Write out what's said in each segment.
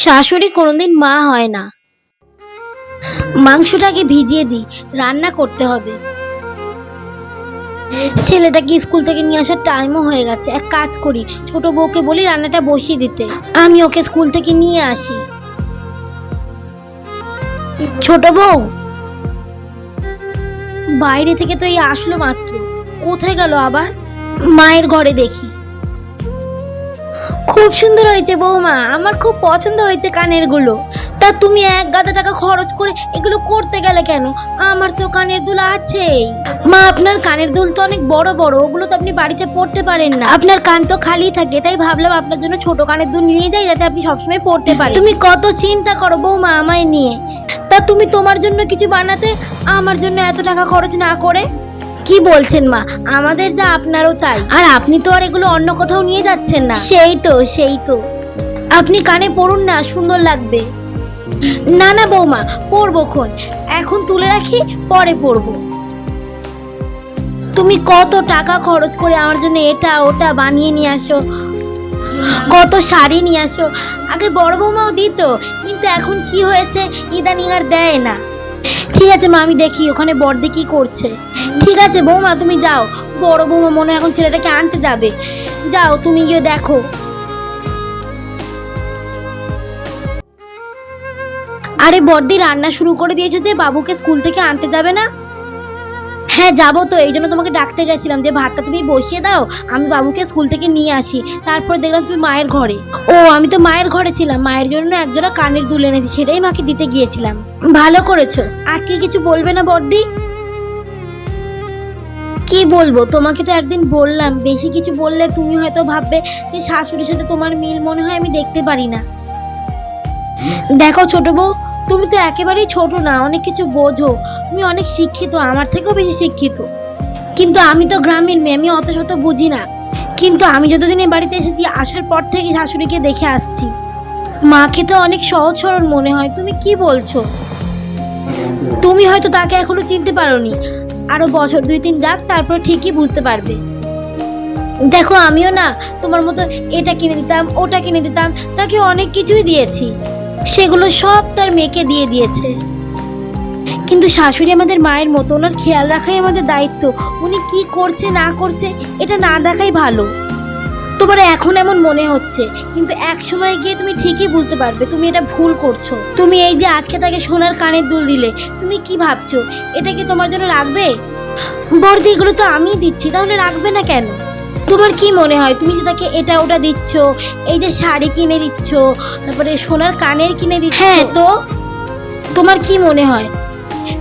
শাশুড়ি কোনোদিন মা হয় না। মাংসটাকে ভিজিয়ে দিই, রান্না করতে হবে। ছেলেটাকে স্কুল থেকে নিয়ে আসার টাইমও হয়ে গেছে। এক কাজ করি, ছোট বউকে বলি রান্নাটা বসিয়ে দিতে, আমি ওকে স্কুল থেকে নিয়ে আসি। ছোট বউ, বাইরে থেকে তো এই আসলো মাত্র, কোথায় গেল আবার? মায়ের ঘরে দেখি। খুব সুন্দর হয়েছে বৌমা, আমার খুব পছন্দ হয়েছে কানের গুলো। তা তুমি এক গাদা টাকা খরচ করে এগুলো করতে গেলে কেন? আমার তো কানের দুল আছেই। মা, আপনার কানের দুল তো অনেক বড় বড়, ওগুলো তো আপনি বাড়িতে পড়তে পারেন না। আপনার কান তো খালি থাকে, তাই ভাবলাম আপনার জন্য ছোট কানের দুল নিয়ে যাই, যাতে আপনি সবসময় পড়তে পারেন। তুমি কত চিন্তা করো বৌমা আমায় নিয়ে। তা তুমি তোমার জন্য কিছু বানাতে, আমার জন্য এত টাকা খরচ না করে। কি বলছেন মা, আমাদের যা আপনারও তাই। আর আপনি তো আর এগুলো অন্য কোথাও নিয়ে যাচ্ছেন না। সেই তো আপনি কানে পড়ুন না, সুন্দর লাগবে। না না বৌমা, পরবো খন, এখন তুলে রাখি, পরে পরবো। তুমি কত টাকা খরচ করে আমার জন্য এটা ওটা বানিয়ে নিয়ে আসো, কত শাড়ি নিয়ে আসো। আগে বড় বৌমাও দিত, কিন্তু এখন কি হয়েছে, ইদানিং আর দেয় না। ঠিক আছে মা, আমি দেখি ওখানে বড়দি কি করছে। ঠিক আছে বৌমা, তুমি যাও। বড় বৌমা মনে হয় এখন ছেলেটাকে আনতে যাবে। যাও তুমি গিয়ে দেখো। আরে বড়দি, রান্না শুরু করে দিয়েছো যে, বাবুকে স্কুল থেকে আনতে যাবে না? হ্যাঁ যাবো তো, এই জন্য তোমাকে ডাকতে গেছিলাম যে ভাতটা তুমি বসিয়ে দাও, আমি বাবুকে স্কুল থেকে নিয়ে আসি। তারপর দেখলাম তুমি মায়ের ঘরে। ও, আমি তো মায়ের ঘরে ছিলাম, মায়ের জন্য একজোড়া কানের দুল এনেছি, সেটাই মাকে দিতে গিয়েছিলাম। ভালো করেছো। আজকে কিছু বলবে না বড়দি? কি বলবো, তোমাকে তো একদিন বললাম, বেশি কিছু বললে তুমি হয়তো ভাববে যে শাশুড়ির সাথে তোমার মিল মনে হয় আমি দেখতে পারি না। দেখো ছোট বউ, তুমি তো একেবারেই ছোট না, অনেক কিছু বোঝো, তুমি অনেক শিক্ষিত, আমার থেকেও বেশি শিক্ষিত। কিন্তু আমি তো গ্রামের মেয়ে, আমি অত শত বুঝি না। কিন্তু আমি যতদিন এই বাড়িতে এসেছি, আসার পর থেকে শাশুড়িকে দেখে আসছি, মাকে তো অনেক সহজ সরল মনে হয়। তুমি কি বলছো? তুমি হয়তো তাকে এখনো চিনতে পারোনি, আরো বছর 2-3 যাক, তারপর ঠিকই বুঝতে পারবে। দেখো আমিও না তোমার মতো এটা কিনে দিতাম, ওটা কিনে দিতাম, তাকে অনেক কিছুই দিয়েছি, সেগুলো সব তার মেয়েকে দিয়ে দিয়েছে। কিন্তু শাশুড়ি আমাদের মায়ের মতো, ওনার খেয়াল রাখাই আমাদের দায়িত্ব। উনি কি করছে না করছে এটা না দেখাই ভালো। তোমার এখন এমন মনে হচ্ছে, কিন্তু এক সময় গিয়ে তুমি ঠিকই বুঝতে পারবে তুমি এটা ভুল করছো। তুমি এই যে আজকে তাকে সোনার কানের দুল দিলে, তুমি কি ভাবছো এটা কি তোমার জন্য রাখবে? বর্দি, এগুলো তো আমিই দিচ্ছি, তাহলে রাখবে না কেন? তোমার কি মনে হয় তুমি যে তাকে এটা ওটা দিচ্ছ, এই যে শাড়ি কিনে দিচ্ছ, তারপরে সোনার কানের কিনে দিচ্ছ, হ্যাঁ তো তোমার কি মনে হয়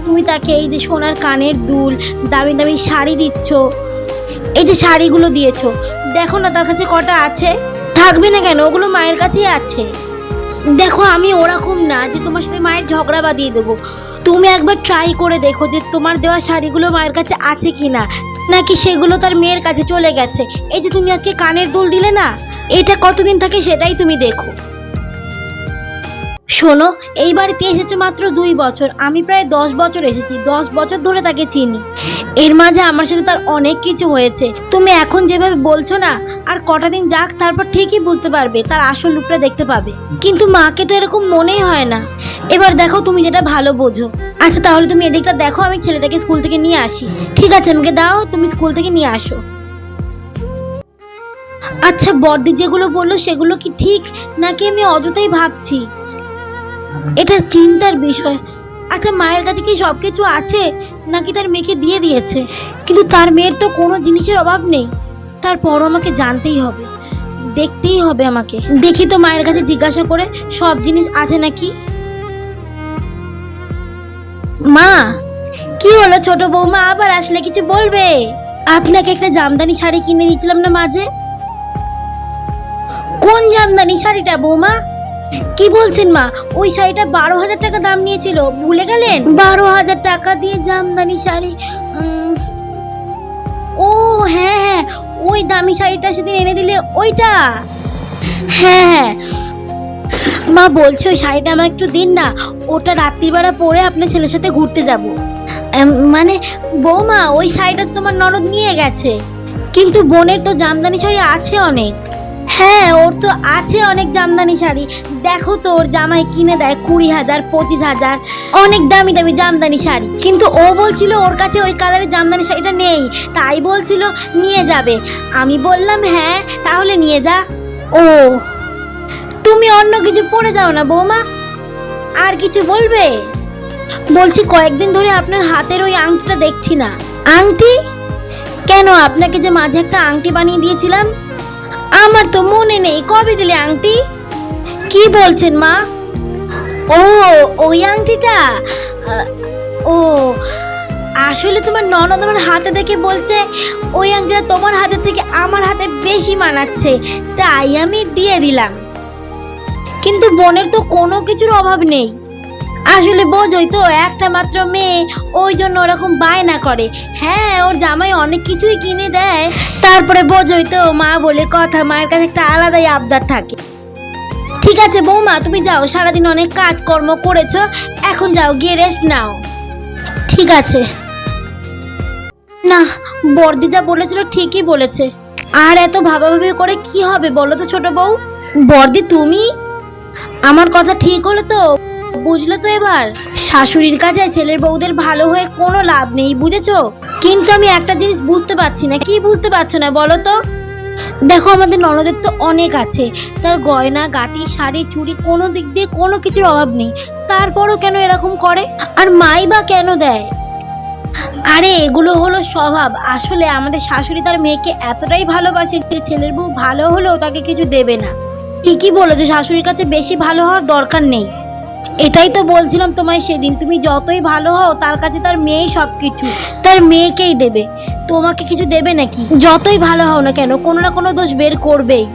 তুমি তাকে এই যে সোনার কানের দুল, দামি দামি শাড়ি দিচ্ছ, এই যে শাড়িগুলো দিয়েছো, দেখো না তার কাছে কটা আছে। থাকবে না কেন, ওগুলো মায়ের কাছেই আছে। দেখো আমি ওরকম না যে তোমার সাথে মায়ের ঝগড়া বাঁধিয়ে দেবো। তুমি একবার ট্রাই করে দেখো যে তোমার দেওয়া শাড়িগুলো মায়ের কাছে আছে কিনা, নাকি সেগুলো তার মেয়ের কাছে চলে গেছে। এই যে তুমি আজকে কানের দুল দিলে না, এটা কতদিন থাকে সেটাই তুমি দেখো। শোনো, এই বাড়িতে এসেছো মাত্র 2 বছর, আমি প্রায় 10 বছর এসেছি, 10 বছর ধরে তাকে চিনি। এর মাঝে আমার সাথে তার অনেক কিছু হয়েছে। তুমি এখন যেভাবে বলছো না, আর কটা দিন যাক, তারপর ঠিকই বুঝতে পারবে, তার আসল রূপটা দেখতে পাবে। কিন্তু মাকে তো এরকম মনেই হয় না। এবার দেখো তুমি যেটা ভালো বোঝো। আচ্ছা তাহলে তুমি এদিকটা দেখো, আমি ছেলেটাকে স্কুল থেকে নিয়ে আসি। ঠিক আছে, আমাকে দাও, তুমি স্কুল থেকে নিয়ে আসো। আচ্ছা বড়দি যেগুলো বললো সেগুলো কি ঠিক, নাকি আমি অযথাই ভাবছি? এটা চিন্তার বিষয়। আচ্ছা মায়ের কাছে কি সব কিছু আছে, নাকি তার মেয়েকে দিয়ে দিয়েছে? কিন্তু তার মেয়ের তো কোনো জিনিসের অভাব নেই, তারপরও আমাকে জানতেই হবে, দেখতেই হবে আমাকে। দেখি তো মায়ের কাছে জিজ্ঞাসা করে সব জিনিস আছে নাকি। মা, কি হলো ছোট বৌমা, আবার আসলে কিছু বলবে? আপনাকে একটা জামদানি শাড়ি কিনে দিয়েছিলাম না মাঝে। কোন জামদানি শাড়িটা বৌমা? কি বলছেন মা, ওই শাড়িটা 12,000 টাকা দাম নিয়েছিল, ভুলে গেলেন? 12,000 টাকা দিয়ে জামদানি শাড়ি? ও হ্যাঁ হ্যাঁ, ওই দামি শাড়িটা সেদিন এনে দিলে, ওইটা? হ্যাঁ হ্যাঁ মা, বলছে ওই শাড়িটা আমার একটু দিন না, ওটা রাত্রিবেলা পরে আপনার ছেলের সাথে ঘুরতে যাব। মানে বৌমা, ওই শাড়িটা তো তোমার ননদ নিয়ে গেছে, কিন্তু বোনের তো জামদানি শাড়ি আছে অনেক। হ্যাঁ, ওর তো আছে অনেক জামদানি শাড়ি। দেখো তো ওর জামাই কিনে দেয় 20,000 25,000 অনেক দামি দামি জামদানি শাড়ি, কিন্তু ও বলছিল ওর কাছে ওই কালারের জামদানি শাড়িটা নেই, তাই বলছিল নিয়ে যাবে। আমি বললাম হ্যাঁ তাহলে নিয়ে যা। ও, তুমি অন্য কিছু পরে যাও না বৌমা, আর কিছু বলবে? বলছি কয়েকদিন ধরে আপনার হাতের ওই আংটিটা দেখছি না। আংটি? কেন, আপনাকে যে মাঝে একটা আংটি বানিয়ে দিয়েছিলাম? আমার তো মনে নেই, কবে দিলে আংটি? কি বলছেন মা? ও, ওই আংটিটা? ও, আসলে তোমার ননদ আমার হাতে দেখে বলছে ওই আংটিটা তোমার হাতে থেকে আমার হাতে বেশি মানাচ্ছে, তাই আমি দিয়ে দিলাম। কিন্তু বোনের তো কোনো কিছুর অভাব নেই। আসলে বোঝোই তো, একটা মাত্র মেয়ে, ওই জন্য ওরকম বায়না করে। হ্যাঁ, ওর জামাই অনেক কিছুই কিনে দেয়, তারপরে বোঝোই তো মা বলে কথা, মায়ের কাছে একটা আলাদাই আবদার থাকে। ঠিক আছে বৌমা, তুমি যাও, সারাদিন অনেক কাজকর্ম করেছো, এখন যাও গিয়ে রেস্ট নাও। ঠিক আছে। না, বর্দি যা বলেছিল ঠিকই বলেছে। আর এত ভাবাভাবি করে কি হবে বলো তো ছোট বউ? বর্দি তুমি, আমার কথা ঠিক হলো তো? বুঝলো তো এবার? শাশুড়ির কাছে ছেলের বউদের ভালো হয়ে কোনো লাভ নেই, বুঝেছো? কিন্তু আমি একটা জিনিস বুঝতে পারছি না। কি বুঝতে পারছো না বলো তো? দেখো, আমাদের ননদের তো অনেক আছে, তার গয়না গাটি শাড়ি চুড়ি কোনো দিক দিয়ে কোনো কিছুর অভাব নেই, তারপরও কেন এরকম করে? আর মাই বা কেন দেয়? আরে এগুলো হলো স্বভাব। আসলে আমাদের শাশুড়ি তার মেয়েকে এতটাই ভালোবাসে যে ছেলের বউ ভালো হলেও তাকে কিছু দেবে না। ঠিকই বলেছো, শাশুড়ির কাছে বেশি ভালো হওয়ার দরকার নেই। এটাই তো বলছিলাম তোমায় সেদিন, তুমি যতই ভালো হও তার কাছে তার মেয়েই সবকিছু, তার মেয়েকেই দেবে, তোমাকে কিছু দেবে নাকি? যতই ভালো হও না কেন কোনো না কোনো দোষ বের করবেই।